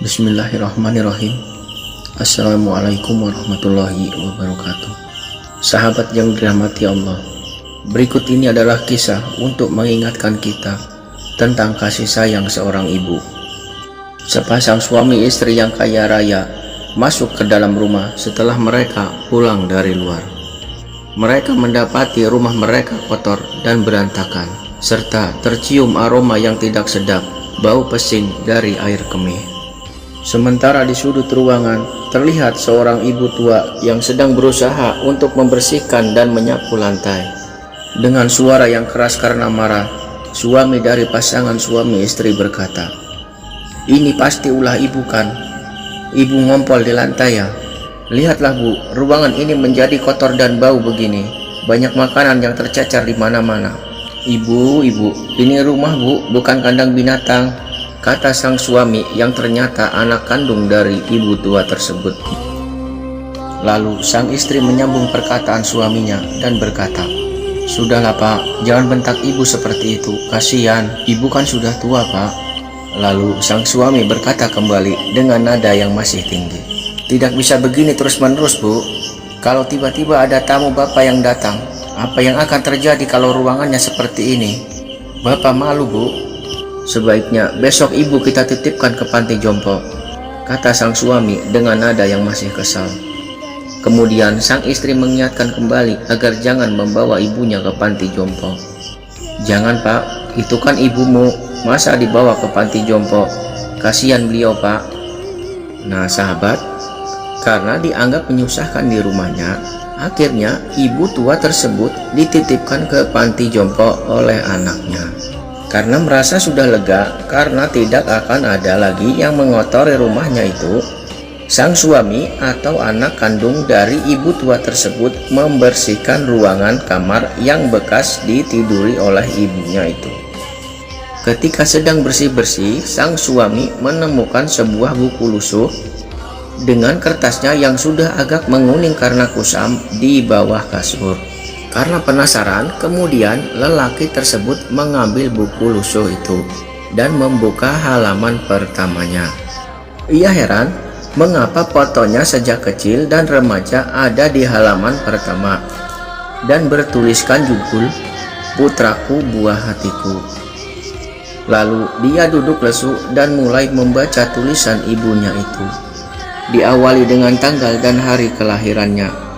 Bismillahirrahmanirrahim. Assalamualaikum warahmatullahi wabarakatuh. Sahabat yang dirahmati Allah, berikut ini adalah kisah untuk mengingatkan kita tentang kasih sayang seorang ibu. Sepasang suami istri yang kaya raya masuk ke dalam rumah setelah mereka pulang dari luar. Mereka mendapati rumah mereka kotor dan berantakan, serta tercium aroma yang tidak sedap, bau pesing dari air kemih. Sementara di sudut ruangan terlihat seorang ibu tua yang sedang berusaha untuk membersihkan dan menyapu lantai. Dengan suara yang keras karena marah, suami dari pasangan suami istri berkata, "Ini pasti ulah ibu kan? Ibu ngompol di lantai ya? Lihatlah bu, ruangan ini menjadi kotor dan bau begini. Banyak makanan yang tercecer di mana-mana." Ibu, ini rumah bu, bukan kandang binatang," kata sang suami yang ternyata anak kandung dari ibu tua tersebut. Lalu sang istri menyambung perkataan suaminya dan berkata, "Sudahlah pak, jangan bentak ibu seperti itu, kasihan, ibu kan sudah tua pak." Lalu sang suami berkata kembali dengan nada yang masih tinggi, "Tidak bisa begini terus-menerus bu. Kalau tiba-tiba ada tamu bapak yang datang, apa yang akan terjadi kalau ruangannya seperti ini? Bapak malu bu. Sebaiknya besok ibu kita titipkan ke panti jompo," kata sang suami dengan nada yang masih kesal. Kemudian sang istri mengingatkan kembali agar jangan membawa ibunya ke panti jompo. "Jangan pak, itu kan ibumu, masa dibawa ke panti jompo? Kasihan beliau pak." Nah sahabat, karena dianggap menyusahkan di rumahnya, akhirnya ibu tua tersebut dititipkan ke panti jompo oleh anaknya. Karena merasa sudah lega karena tidak akan ada lagi yang mengotori rumahnya itu, sang suami atau anak kandung dari ibu tua tersebut membersihkan ruangan kamar yang bekas ditiduri oleh ibunya itu. Ketika sedang bersih-bersih, sang suami menemukan sebuah buku lusuh dengan kertasnya yang sudah agak menguning karena kusam di bawah kasur. Karena penasaran, kemudian lelaki tersebut mengambil buku lusuh itu dan membuka halaman pertamanya. Ia heran mengapa fotonya sejak kecil dan remaja ada di halaman pertama dan bertuliskan judul "Putraku Buah Hatiku". Lalu dia duduk lesu dan mulai membaca tulisan ibunya itu. Diawali dengan tanggal dan hari kelahirannya.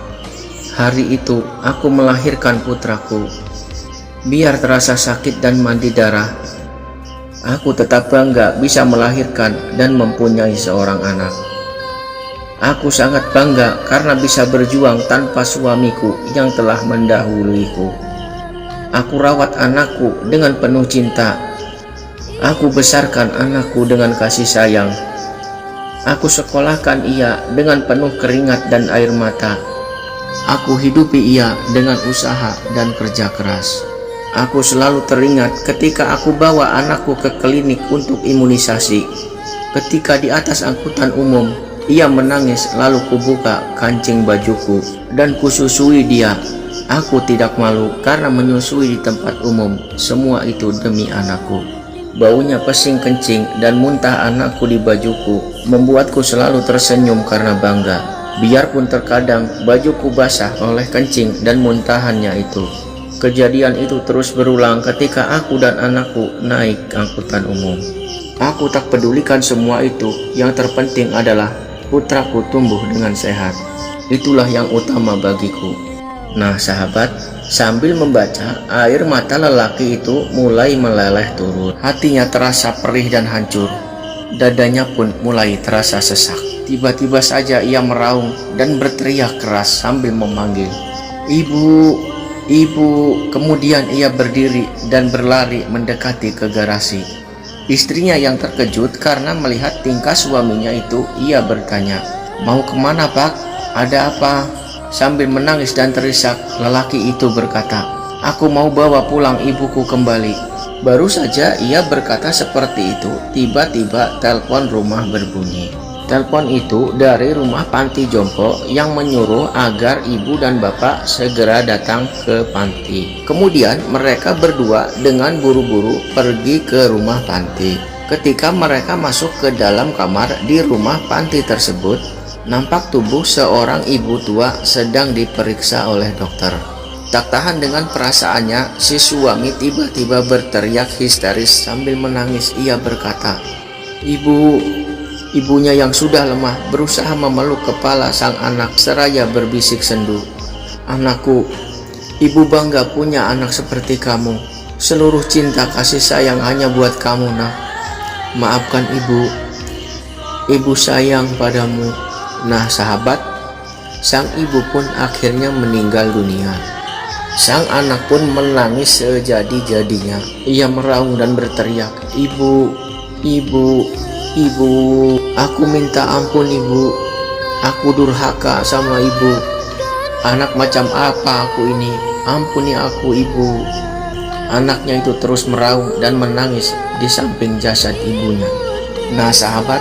"Hari itu aku melahirkan putraku. Biar terasa sakit dan mandi darah, aku tetap bangga bisa melahirkan dan mempunyai seorang anak. Aku sangat bangga karena bisa berjuang tanpa suamiku yang telah mendahuluiku. Aku rawat anakku dengan penuh cinta. Aku besarkan anakku dengan kasih sayang. Aku sekolahkan ia dengan penuh keringat dan air mata. Aku hidupi ia dengan usaha dan kerja keras. Aku selalu teringat ketika aku bawa anakku ke klinik untuk imunisasi. Ketika di atas angkutan umum, ia menangis lalu kubuka kancing bajuku dan kususui dia. Aku tidak malu karena menyusui di tempat umum. Semua itu demi anakku. Baunya pesing kencing dan muntah anakku di bajuku membuatku selalu tersenyum karena bangga. Biarpun terkadang bajuku basah oleh kencing dan muntahannya itu. Kejadian itu terus berulang ketika aku dan anakku naik angkutan umum. Aku tak pedulikan semua itu. Yang terpenting adalah putraku tumbuh dengan sehat. Itulah yang utama bagiku." Nah sahabat, sambil membaca, air mata lelaki itu mulai meleleh turun. Hatinya terasa perih dan hancur. Dadanya pun mulai terasa sesak. Tiba-tiba saja ia meraung dan berteriak keras sambil memanggil, "Ibu, ibu." Kemudian ia berdiri dan berlari mendekati ke garasi. Istrinya yang terkejut karena melihat tingkah suaminya itu, ia bertanya, "Mau kemana pak? Ada apa?" Sambil menangis dan terisak, lelaki itu berkata, "Aku mau bawa pulang ibuku kembali." Baru saja ia berkata seperti itu, tiba-tiba telepon rumah berbunyi. Telepon itu dari rumah panti jompo yang menyuruh agar ibu dan bapak segera datang ke panti. Kemudian mereka berdua dengan buru-buru pergi ke rumah panti. Ketika mereka masuk ke dalam kamar di rumah panti tersebut, nampak tubuh seorang ibu tua sedang diperiksa oleh dokter. Tak tahan dengan perasaannya, si suami tiba-tiba berteriak histeris sambil menangis. Ia berkata, Ibunya yang sudah lemah berusaha memeluk kepala sang anak seraya berbisik sendu, "Anakku, ibu bangga punya anak seperti kamu. Seluruh cinta kasih sayang hanya buat kamu, nak. Maafkan ibu sayang padamu." Nah sahabat, sang ibu pun akhirnya meninggal dunia. Sang anak pun menangis sejadi-jadinya. Ia meraung dan berteriak, Ibu, aku minta ampun ibu. Aku durhaka sama ibu. Anak macam apa aku ini? Ampuni aku ibu." Anaknya itu terus meraung dan menangis di samping jasad ibunya. Nah sahabat,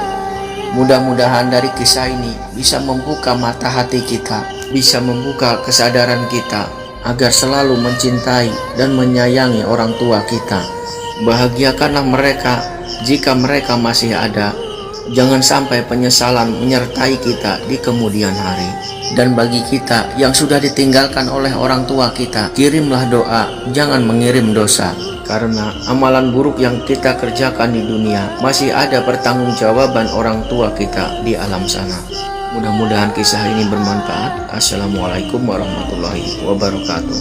mudah-mudahan dari kisah ini bisa membuka mata hati kita, bisa membuka kesadaran kita agar selalu mencintai dan menyayangi orang tua kita. Bahagiakanlah mereka jika mereka masih ada. Jangan sampai penyesalan menyertai kita di kemudian hari. Dan bagi kita yang sudah ditinggalkan oleh orang tua kita, kirimlah doa, jangan mengirim dosa. Karena amalan buruk yang kita kerjakan di dunia, masih ada pertanggungjawaban orang tua kita di alam sana. Mudah-mudahan kisah ini bermanfaat. Assalamualaikum warahmatullahi wabarakatuh.